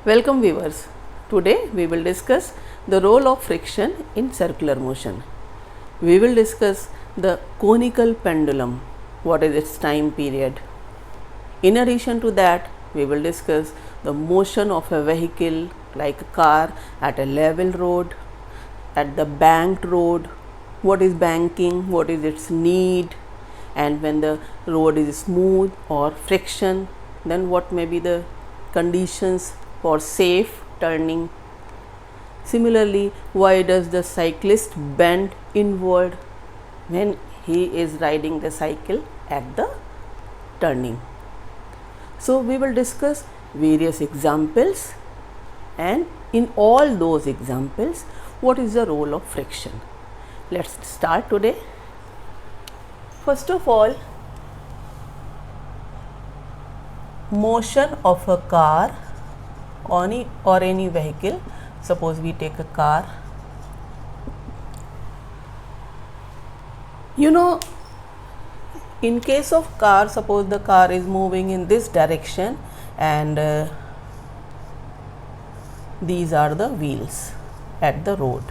Welcome viewers. Today we will discuss the role of friction in circular motion. We will discuss the conical pendulum, what is its time period. In addition to that, we will discuss the motion of a vehicle like a car at a level road, at the banked road, what is banking, what is its need, and when the road is smooth or friction, then what may be the conditions for safe turning. Similarly, why does the cyclist bend inward when he is riding the cycle at the turning? So, we will discuss various examples, and in all those examples, what is the role of friction? Let's start today. First of all, motion of a car or any vehicle. Suppose we take a car. In case of car, suppose the car is moving in this direction and these are the wheels at the road.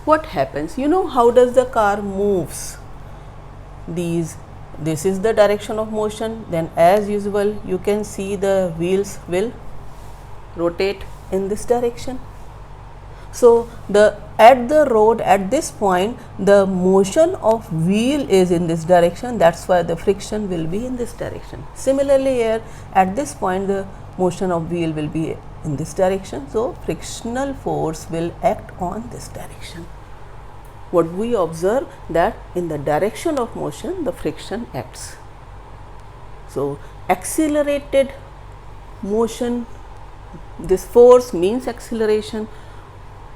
What happens? How does the car moves? This is the direction of motion. Then as usual, you can see the wheels will rotate in this direction. So at the road, at this point, the motion of wheel is in this direction. That's why the friction will be in this direction. Similarly, here at this point, the motion of wheel will be in this direction. So frictional force will act on this direction. What we observe, that in the direction of motion, the friction acts. So accelerated motion, this force means acceleration.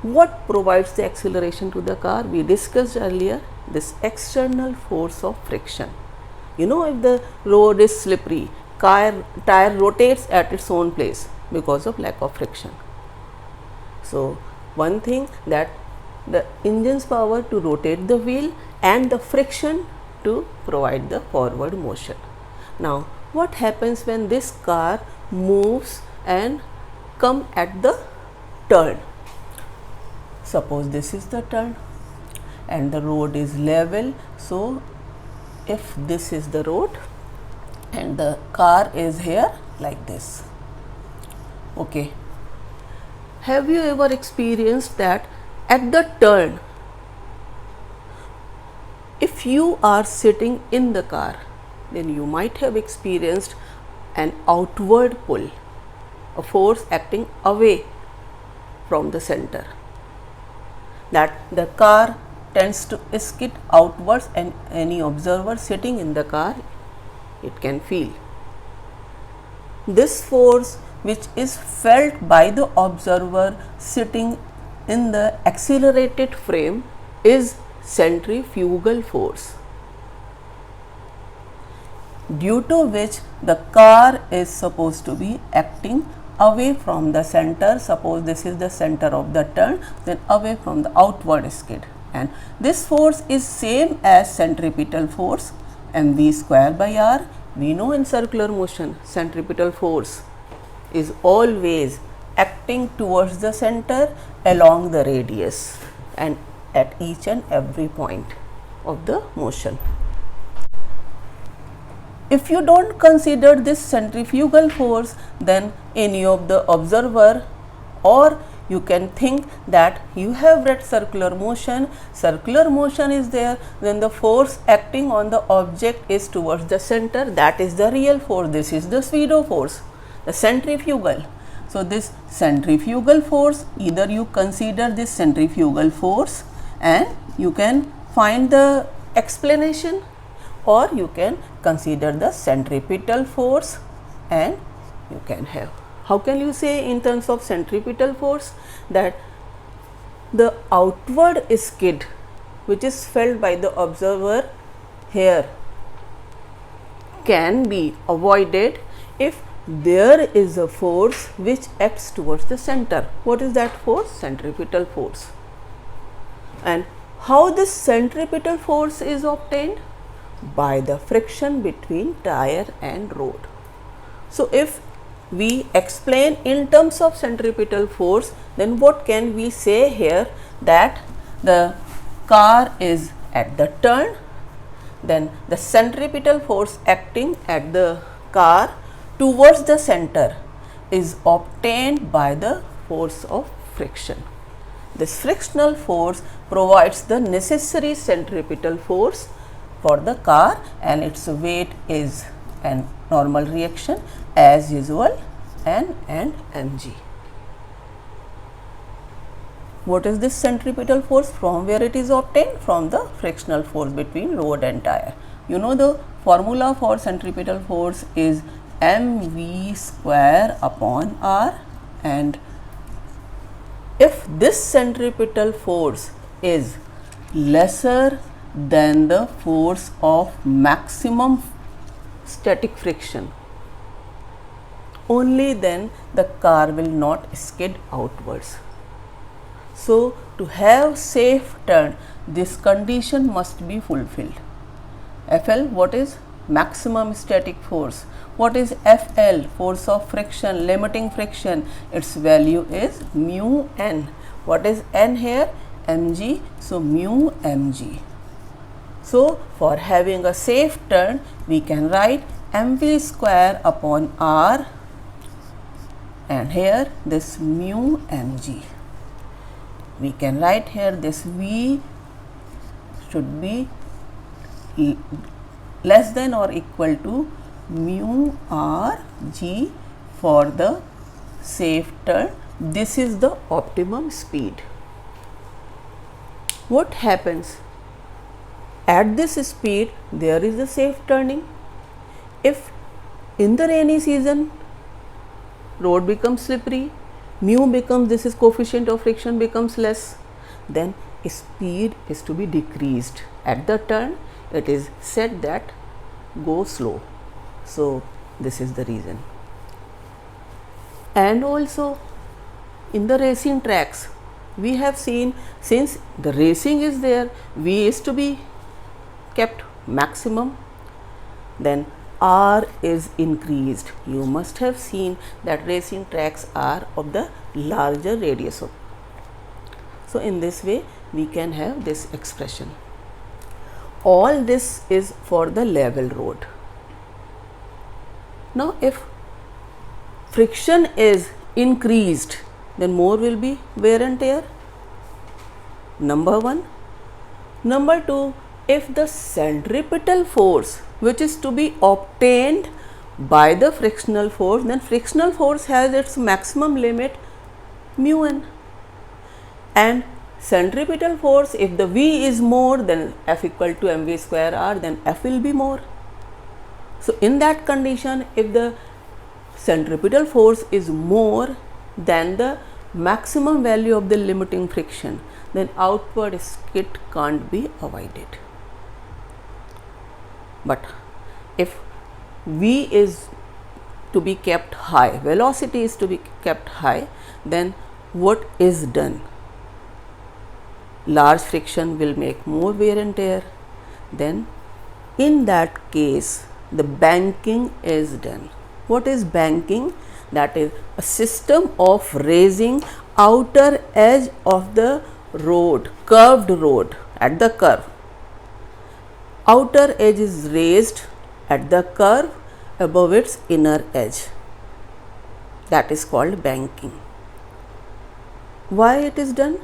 What provides the acceleration to the car? We discussed earlier, this external force of friction. If the road is slippery, tire rotates at its own place because of lack of friction. So one thing, that the engine's power to rotate the wheel and the friction to provide the forward motion. Now what happens when this car moves and come at the turn? Suppose this is the turn and the road is level. So if this is the road and the car is here like this, okay, have you ever experienced that at the turn, if you are sitting in the car, then you might have experienced an outward pull, a force acting away from the center, that the car tends to skid outwards, and any observer sitting in the car, it can feel. This force, which is felt by the observer sitting in the accelerated frame, is centrifugal force, due to which the car is supposed to be acting away from the center. Suppose this is the center of the turn, then away from the outward skid, and this force is same as centripetal force, mv square by r. We know in circular motion, centripetal force is always acting towards the center along the radius and at each and every point of the motion. If you don't consider this centrifugal force, then any of the observer, or you can think that you have read circular motion is there, then the force acting on the object is towards the center, that is the real force. This is the pseudo force, the centrifugal. So this centrifugal force, either you consider this centrifugal force and you can find the explanation, or you can consider the centripetal force and you can have. How can you say in terms of centripetal force? That the outward skid which is felt by the observer here can be avoided if there is a force which acts towards the center. What is that force? Centripetal force. And how this centripetal force is obtained? By the friction between tire and road. So if we explain in terms of centripetal force, then what can we say here, that the car is at the turn, then the centripetal force acting at the car towards the center is obtained by the force of friction. This frictional force provides the necessary centripetal force for the car, and its weight is an normal reaction as usual, N and mg. What is this centripetal force? From where it is obtained? From the frictional force between road and tire. You know the formula for centripetal force is mv square upon r, and if this centripetal force is lesser than the force of maximum static friction, only then the car will not skid outwards. So, to have safe turn, this condition must be fulfilled. FL, what is maximum static force? What is FL? Force of friction, limiting friction. Its value is mu n. What is n here? Mg. So, mu mg. So, for having a safe turn, we can write mv square upon r, and here this mu mg. We can write here this v should be less than or equal to mu r g for the safe turn. This is the optimum speed. What happens? At this speed, there is a safe turning. If in the rainy season road becomes slippery, mu becomes, this is coefficient of friction, becomes less, then speed is to be decreased. At the turn, it is said that go slow. So, this is the reason. And also in the racing tracks, we have seen, since the racing is there, V is to be kept maximum, then R is increased. You must have seen that racing tracks are of the larger radius. So, in this way we can have this expression. All this is for the level road. Now, if friction is increased, then more will be wear and tear, number one. Number two, if the centripetal force which is to be obtained by the frictional force, then frictional force has its maximum limit mu n, and centripetal force, if the V is more, then F equal to mv square r, then F will be more. So, in that condition, if the centripetal force is more than the maximum value of the limiting friction, then outward skid can't be avoided. But if V is to be kept high, velocity is to be kept high, then what is done? Large friction will make more wear and tear. Then in that case, the banking is done. What is banking? That is a system of raising outer edge of the road, curved road at the curve. Outer edge is raised at the curve above its inner edge. That is called banking. Why it is done?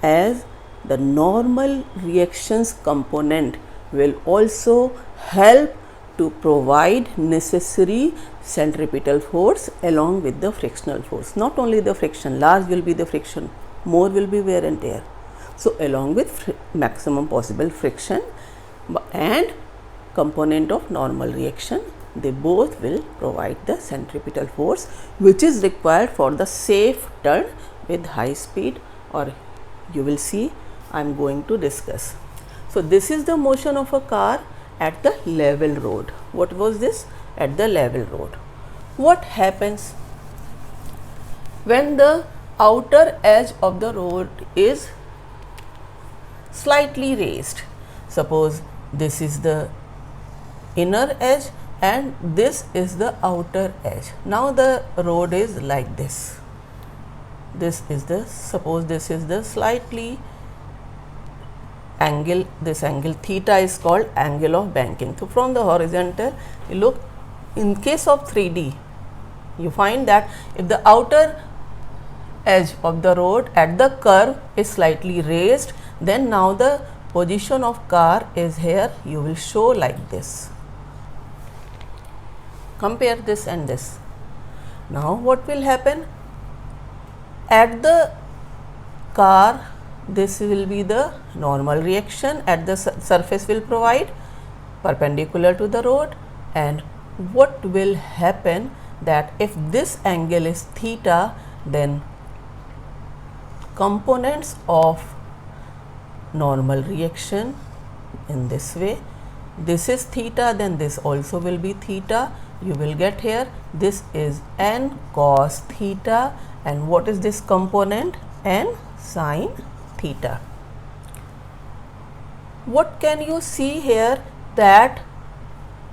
As the normal reactions component will also help to provide necessary centripetal force along with the frictional force. Not only the friction, large will be the friction, more will be wear and tear. So, along with maximum possible friction and component of normal reaction, they both will provide the centripetal force which is required for the safe turn with high speed, or you will see I am going to discuss. So, this is the motion of a car at the level road. What was this? At the level road. What happens when the outer edge of the road is slightly raised? Suppose this is the inner edge and this is the outer edge. Now the road is like this. This is the, suppose this is the slightly angle, this angle theta is called angle of banking. So from the horizontal, you look, in case of 3D, you find that if the outer edge of the road at the curve is slightly raised, then now the position of car is here, you will show like this. Compare this and this. Now what will happen? At the car, this will be the normal reaction at the surface will provide perpendicular to the road, and what will happen that if this angle is theta, then components of normal reaction in this way, this is theta, then this also will be theta. You will get here, this is n cos theta, and what is this component? N sin theta. What can you see here? That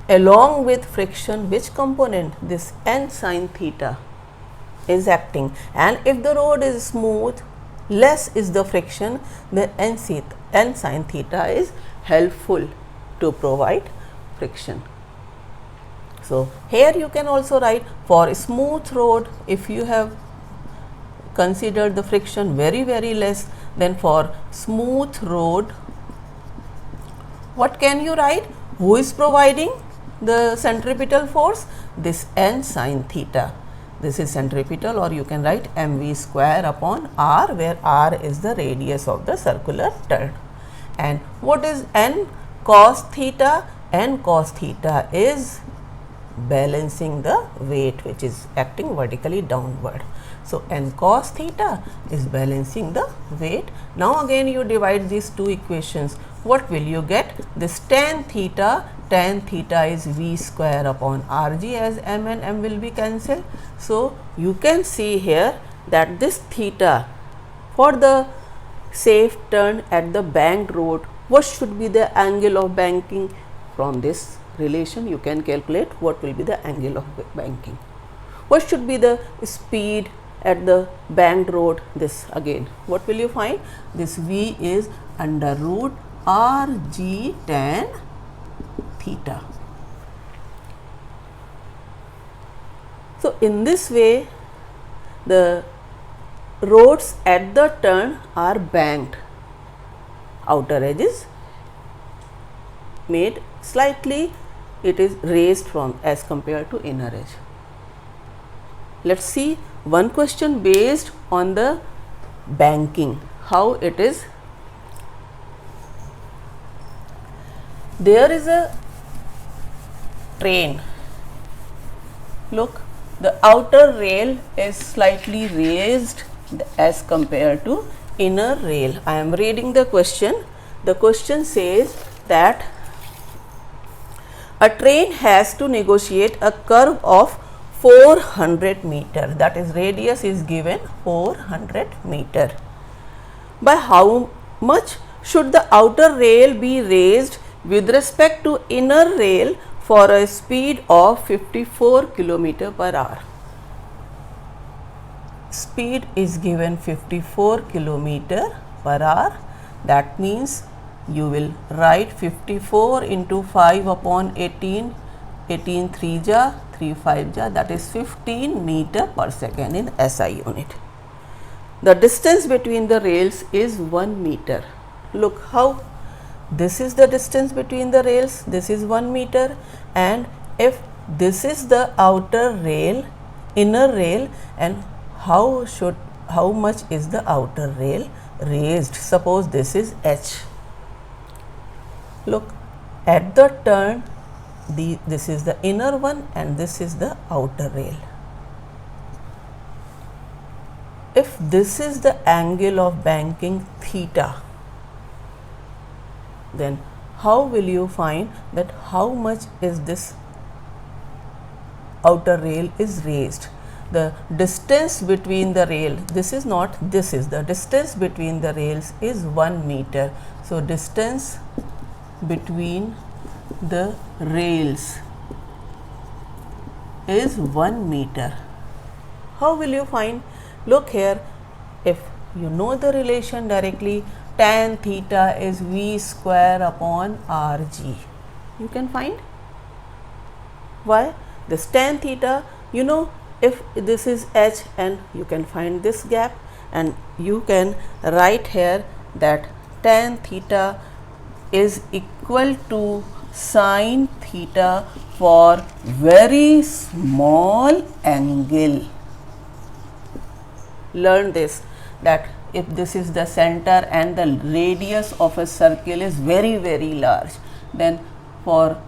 along with friction, which component? This n sin theta is acting, and if the road is smooth, less is the friction, then n sin theta is helpful to provide friction. So here you can also write, for a smooth road, if you have considered the friction very less, then for smooth road, what can you write? Who is providing the centripetal force? This n sin theta. This is centripetal, or you can write mv square upon r, where r is the radius of the circular turn. And what is n cos theta? N cos theta is balancing the weight which is acting vertically downward. So n cos theta is balancing the weight. Now again you divide these two equations. What will you get? This tan theta is v square upon rg, as m and m will be cancelled. So you can see here that this theta, for the safe turn at the banked road, what should be the angle of banking? From this relation you can calculate what will be the angle of banking. What should be the speed at the banked road? This again, what will you find? This v is under root rg tan theta. So in this way, the roads at the turn are banked. Outer edge is made slightly, it is raised from as compared to inner edge. Let's see one question based on the banking, how it is. There is a train. Look, the outer rail is slightly raised as compared to inner rail. I am reading the question. The question says that a train has to negotiate a curve of 400 meter, that is radius is given 400 meter. By how much should the outer rail be raised with respect to inner rail for a speed of 54 km per hour? Speed is given 54 km per hour. That means you will write 54 into 5 upon 18, 18 3 ja, 3 5 ja, that is 15 meter per second in SI unit. The distance between the rails is 1 meter. Look how this is the distance between the rails, this is 1 meter, and if this is the outer rail, inner rail, and how much is the outer rail raised? Suppose this is h. Look, at the turn, this is the inner one and this is the outer rail. If this is the angle of banking theta, then how will you find that how much is this outer rail is raised? The distance between the rail, this is not, this is the distance between the rails is 1 meter. So distance between the rails is 1 meter. How will you find? Look here, if you know the relation directly, tan theta is V square upon Rg. You can find. Why? This tan theta, you know, if this is h, and you can find this gap, and you can write here that tan theta is equal to sin theta for very small angle. Learn this, that if this is the center and the radius of a circle is very large, then for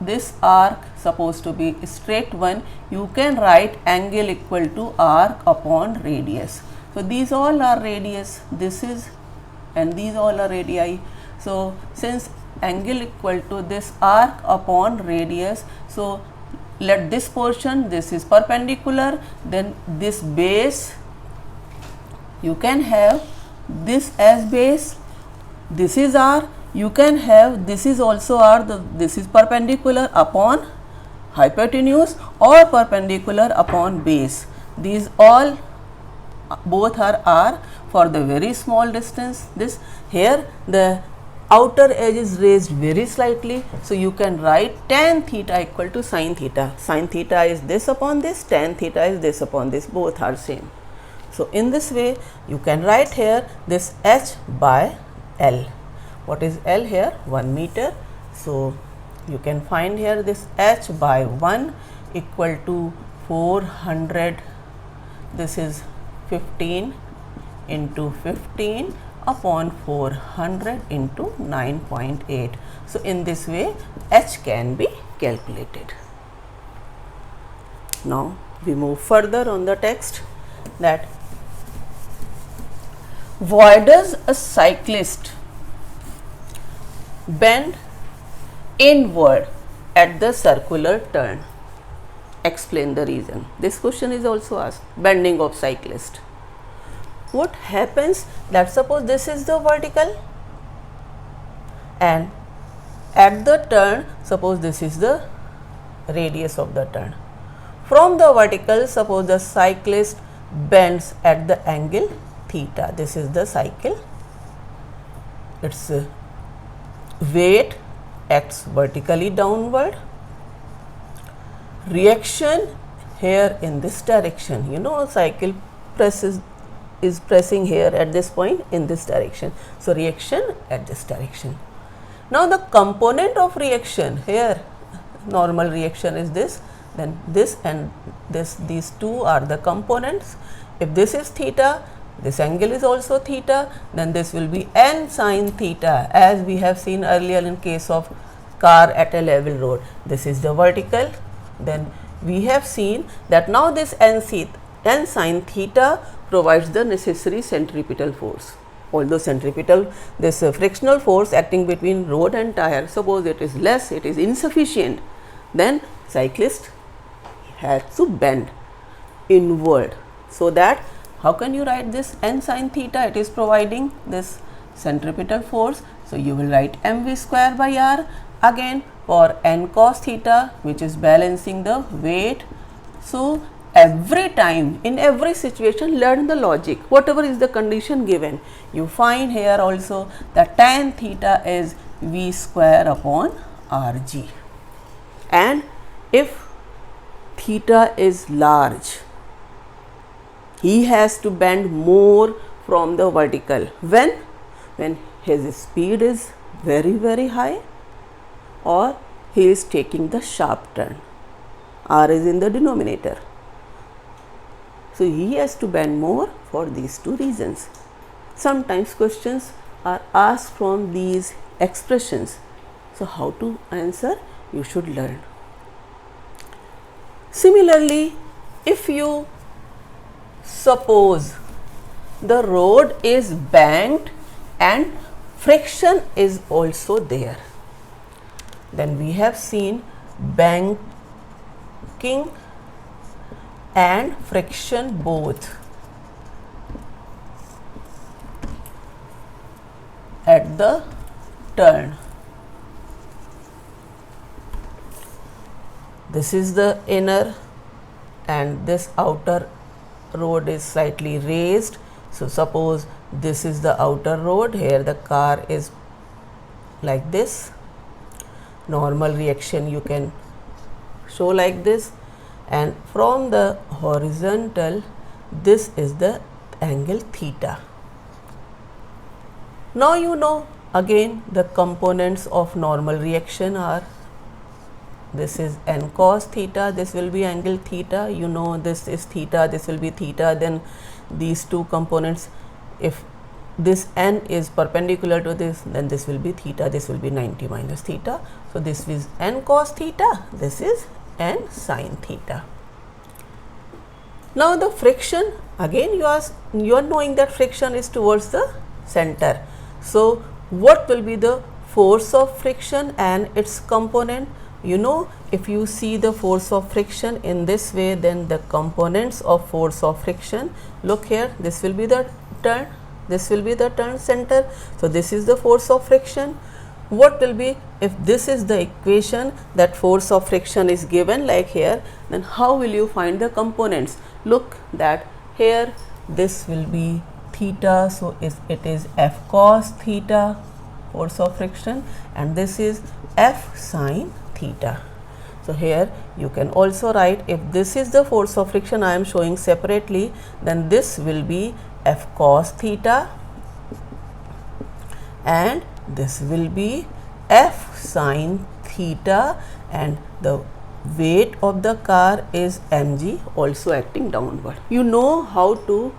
this arc supposed to be a straight one, you can write angle equal to arc upon radius. So these all are radius, this is, and these all are radii. So since angle equal to this arc upon radius, so let this portion, this is perpendicular, then this base, you can have this as base, this is r, you can have this is also r, this is perpendicular upon hypotenuse or perpendicular upon base. These all both are r for the very small distance. This here the outer edge is raised very slightly, so you can write tan theta equal to sin theta. Sin theta is this upon this, tan theta is this upon this, both are same. So in this way you can write here this h by L. What is L here? 1 meter. So you can find here this h by 1 equal to 400, this is 15 into 15 upon 400 into 9.8. So in this way h can be calculated. Now we move further on the text, that why does a cyclist bend inward at the circular turn? Explain the reason. This question is also asked. Bending of cyclist. What happens, that suppose this is the vertical, and at the turn suppose this is the radius of the turn. From the vertical, suppose the cyclist bends at the angle theta. This is the cycle, its weight acts vertically downward, reaction here in this direction, you know, cycle is pressing here at this point in this direction. So reaction at this direction. Now the component of reaction here, normal reaction is this, then this and this, these two are the components. If this is theta, this angle is also theta, then this will be n sin theta, as we have seen earlier in case of car at a level road. This is the vertical, then we have seen that now this n sin theta provides the necessary centripetal force. Although centripetal, this frictional force acting between road and tire, suppose it is less, it is insufficient, then cyclist has to bend inward. So that, how can you write this n sin theta? It is providing this centripetal force. So you will write mv square by r again for n cos theta, which is balancing the weight. So every time, in every situation, learn the logic. Whatever is the condition given, you find here also that tan theta is v square upon rg. And if theta is large, he has to bend more from the vertical. When his speed is very high, or he is taking the sharp turn. R is in the denominator. So he has to bend more for these two reasons. Sometimes questions are asked from these expressions. So how to answer? You should learn. Similarly, if you suppose the road is banked and friction is also there, then we have seen banking and friction both at the turn. this is the inner and this outer road is slightly raised. So suppose this is the outer road, here the car is like this. Normal reaction you can show like this, and from the horizontal this is the angle theta. Now you know again the components of normal reaction are, this is n cos theta, this will be angle theta, you know this is theta, this will be theta, then these two components, if this n is perpendicular to this, then this will be theta, this will be 90 minus theta. So this is n cos theta, this is n sin theta. Now the friction, again you are knowing that friction is towards the center. So what will be the force of friction and its component? You know, if you see the force of friction in this way, then the components of force of friction, look here, this will be the turn, this will be the turn center. So this is the force of friction. What will be, if this is the equation that force of friction is given like here, then how will you find the components? Look that here this will be theta, so it is F cos theta, force of friction, and this is F sin theta. So here you can also write, if this is the force of friction I am showing separately, then this will be F cos theta and this will be F sin theta, and the weight of the car is mg, also acting downward. You know how to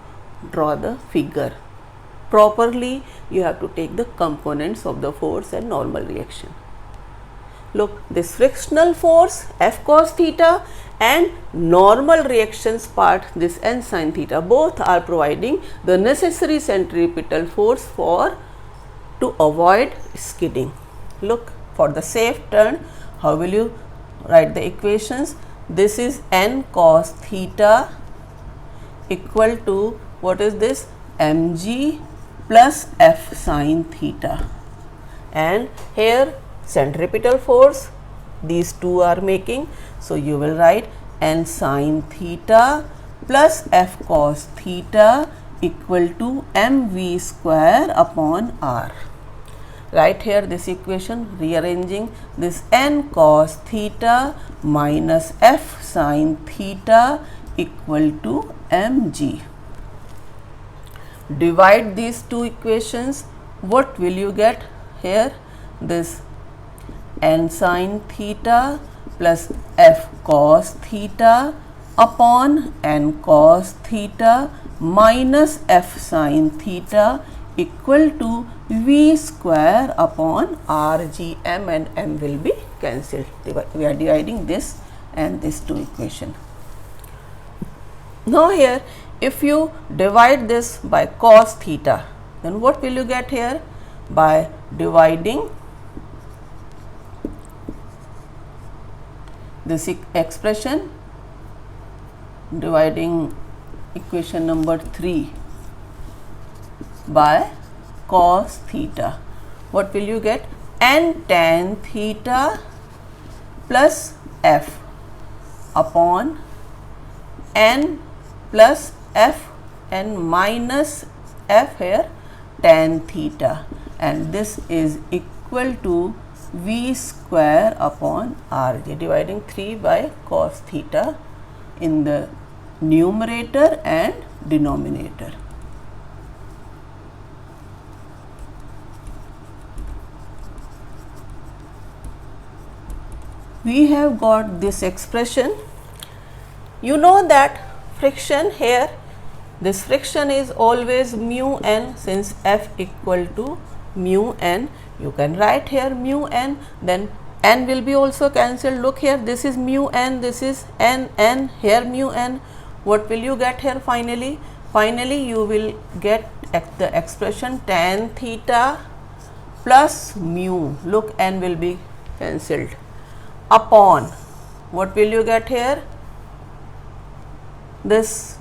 draw the figure. Properly you have to take the components of the force and normal reaction. Look, this frictional force F cos theta and normal reactions part, this n sin theta, both are providing the necessary centripetal force to avoid skidding. Look, for the safe turn, how will you write the equations? This is n cos theta equal to, what is this, mg plus F sin theta, and here centripetal force these two are making, so you will write n sin theta plus F cos theta equal to mv square upon r. Right here this equation, rearranging this n cos theta minus F sin theta equal to mg. Divide these two equations, what will you get here? This n sin theta plus F cos theta upon n cos theta minus F sin theta equal to v square upon rgm, and m will be cancelled. We are dividing this and this two equation. Now here, if you divide this by cos theta, then what will you get here? By dividing this expression, dividing equation number 3 by cos theta, what will you get? N tan theta plus F upon n plus F and minus F here tan theta, and this is equal to v square upon rj, dividing 3 by cos theta in the numerator and denominator. We have got this expression. You know that friction here, this friction is always mu n, since F equal to mu n, you can write here mu n, then n will be also cancelled. Look here, this is mu n, this is n, here mu n. What will you get here finally? Finally you will get the expression tan theta plus mu, look, n will be cancelled, upon, what will you get here? This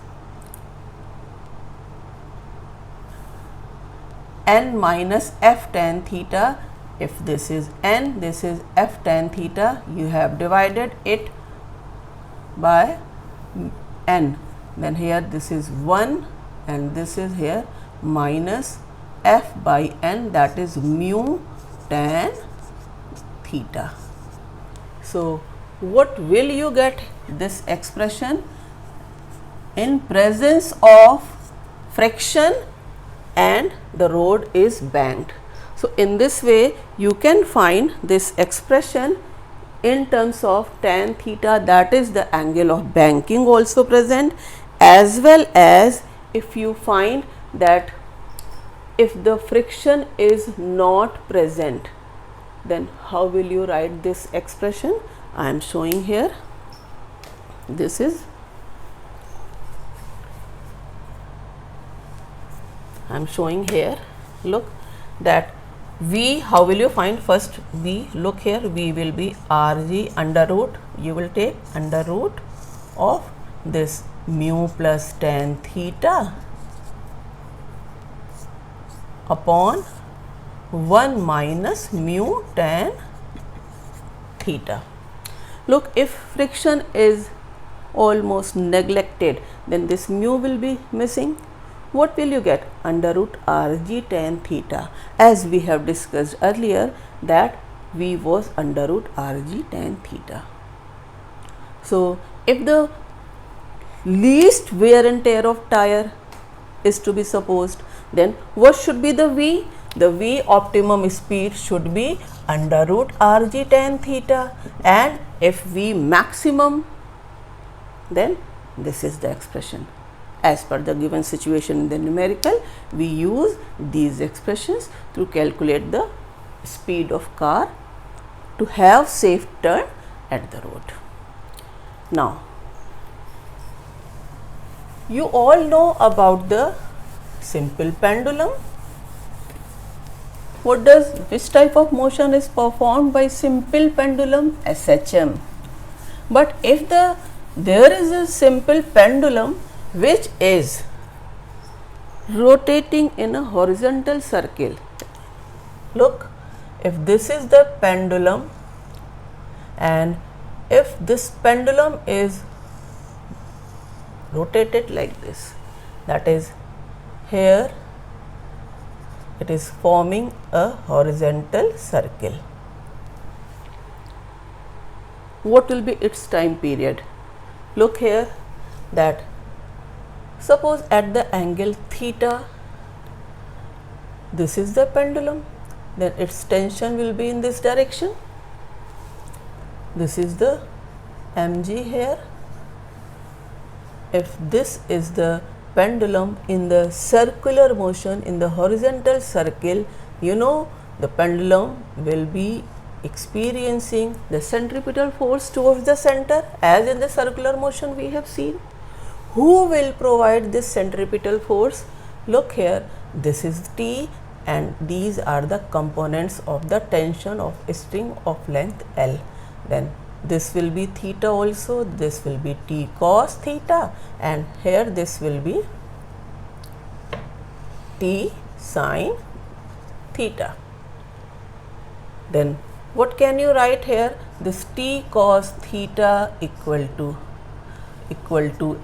n minus F tan theta. If this is n, this is F tan theta, you have divided it by n. Then here this is 1 and this is here minus f by n, that is mu tan theta. So, what will you get this expression? In presence of friction and the road is banked. So, in this way you can find this expression in terms of tan theta, that is the angle of banking also present, as well as if you find that if the friction is not present, then how will you write this expression? I am showing here. This is, I am showing here, look that V, how will you find? First V, look here, V will be Rg under root, you will take under root of this mu plus tan theta upon 1 minus mu tan theta. Look, if friction is almost neglected, then this mu will be missing. What will you get? Under root Rg tan theta, as we have discussed earlier that V was under root Rg tan theta. So, if the least wear and tear of tire is to be supposed, then what should be the V? The V optimum speed should be under root Rg tan theta, and if V maximum, then this is the expression. As per the given situation in the numerical, we use these expressions to calculate the speed of car to have safe turn at the road. Now, you all know about the simple pendulum. Which type of motion is performed by simple pendulum? SHM. But if there is a simple pendulum which is rotating in a horizontal circle, look, if this is the pendulum and if this pendulum is rotated like this, that is here it is forming a horizontal circle, what will be its time period? Look here, that suppose at the angle theta, this is the pendulum, then its tension will be in this direction. This is the mg here. If this is the pendulum in the circular motion in the horizontal circle, you know the pendulum will be experiencing the centripetal force towards the center, as in the circular motion we have seen. Who will provide this centripetal force? Look here, this is T and these are the components of the tension of a string of length L. Then this will be theta also, this will be T cos theta, and here this will be T sin theta. Then what can you write here? This T cos theta equal to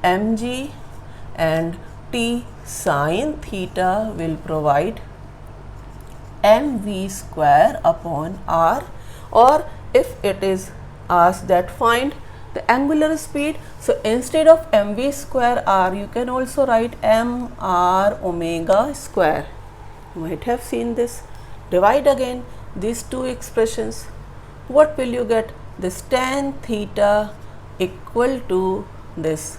mg, and T sin theta will provide mv square upon r, or if it is asked that find the angular speed, so instead of mv square r you can also write m r omega square. You might have seen this. Divide again these two expressions. What will you get? This tan theta equal to this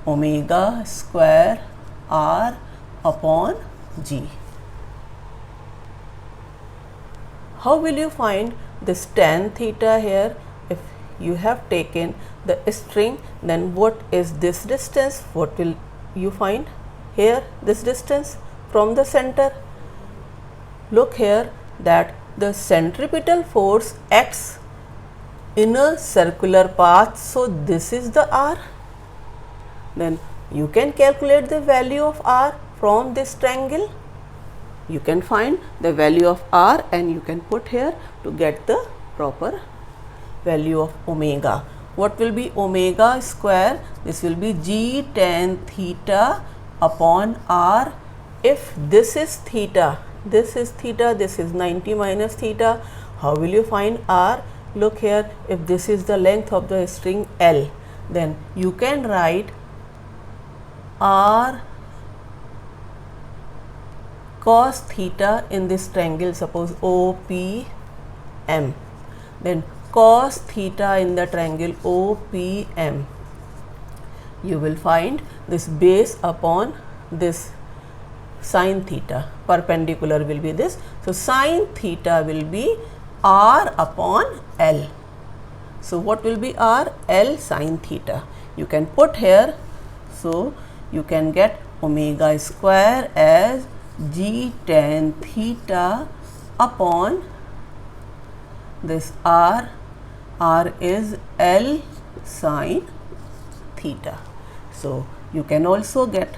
omega square r upon g. How will you find this tan theta here? If you have taken the string, then what is this distance? What will you find here? This distance from the center. Look here, that the centripetal force acts in a circular path, so this is the r. Then you can calculate the value of r from this triangle. You can find the value of r and you can put here to get the proper value of omega. what will be omega square? This will be g tan theta upon r. If this is theta, this is 90 minus theta, how will you find r? Look here, if this is the length of the string L, then you can write r cos theta in this triangle, suppose OPM, then cos theta in the triangle OPM. You will find this base upon this sin theta, perpendicular will be this. So, sin theta will be r upon L. So, what will be r? L sin theta. You can put here, so you can get omega square as g tan theta upon this r is L sin theta. So, you can also get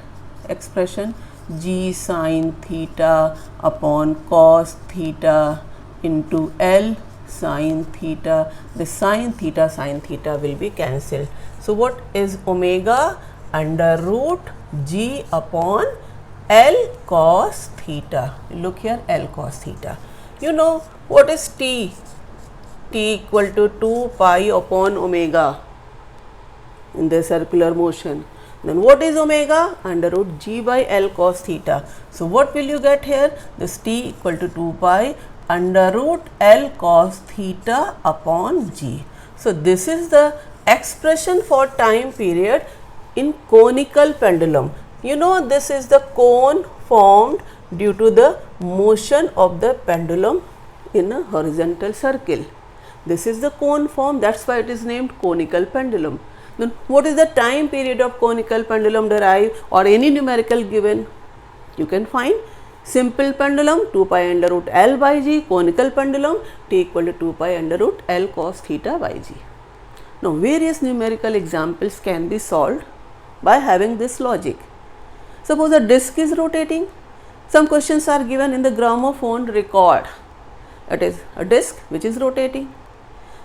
expression g sin theta upon cos theta into L sin theta. The sin theta will be cancelled. So, what is omega? Under root g upon L cos theta. Look here, L cos theta. You know what is t? T equal to 2 pi upon omega in the circular motion. Then what is omega? Under root g by L cos theta. So, what will you get here? This t equal to 2 pi under root L cos theta upon g. So, this is the expression for time period in conical pendulum. You know, this is the cone formed due to the motion of the pendulum in a horizontal circle. This is the cone form, that is why it is named conical pendulum. Then what is the time period of conical pendulum derived or any numerical given? You can find simple pendulum 2 pi under root L by g, conical pendulum t equal to 2 pi under root L cos theta by g. Now, various numerical examples can be solved by having this logic. Suppose a disc is rotating. Some questions are given in the gramophone record. It is a disc which is rotating.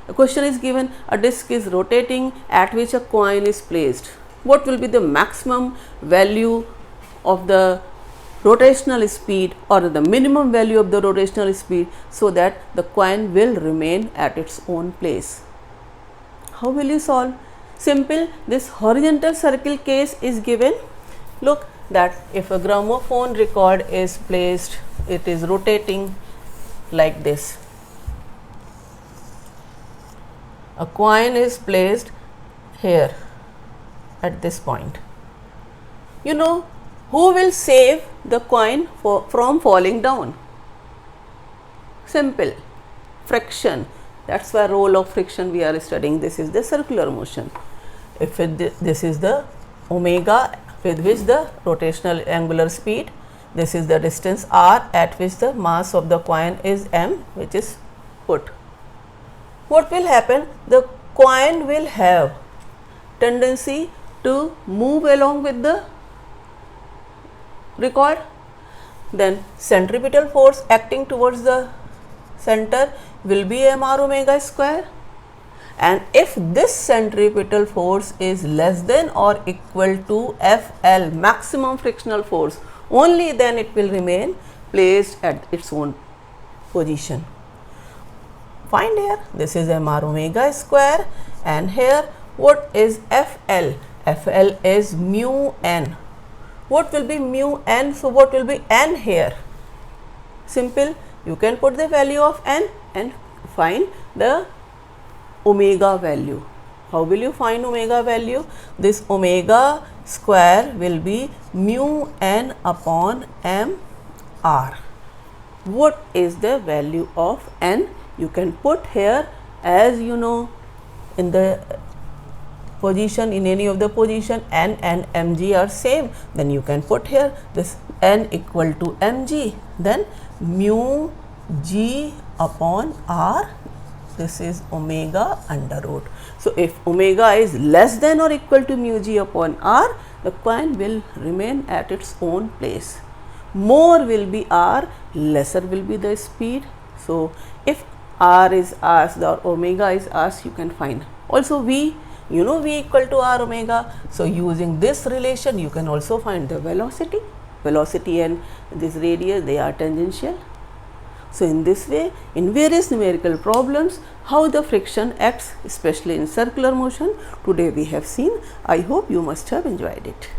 A question is given, a disc is rotating at which a coin is placed. What will be the maximum value of the rotational speed or the minimum value of the rotational speed so that the coin will remain at its own place? How will you solve? Simple, this horizontal circle case is given. Look that if a gramophone record is placed, it is rotating like this. A coin is placed here at this point. You know, who will save the coin from falling down? Simple, friction. That is why role of friction we are studying. This is the circular motion. If this is the omega with which the rotational angular speed, this is the distance r at which the mass of the coin is m, which is put. What will happen? The coin will have tendency to move along with the record. Then centripetal force acting towards the center will be mr omega square. And if this centripetal force is less than or equal to Fl, maximum frictional force, only then it will remain placed at its own position. Find here, this is mr omega square, and here what is Fl? Fl is mu n. What will be mu n? So, what will be n here? Simple, you can put the value of n and find the omega value. How will you find omega value? This omega square will be mu n upon m r. What is the value of n? You can put here, as you know, in the position, in any of the position n and mg are same, then you can put here this n equal to mg, then mu g upon r. This is omega under root. So, if omega is less than or equal to mu g upon r, the coin will remain at its own place. More will be r, lesser will be the speed. So, if r is asked or omega is asked, you can find Also V, you know V equal to r omega. So using this relation you can also find the velocity. Velocity and this radius, they are tangential. So in this way, in various numerical problems, how the friction acts, especially in circular motion, today we have seen. I hope you must have enjoyed it.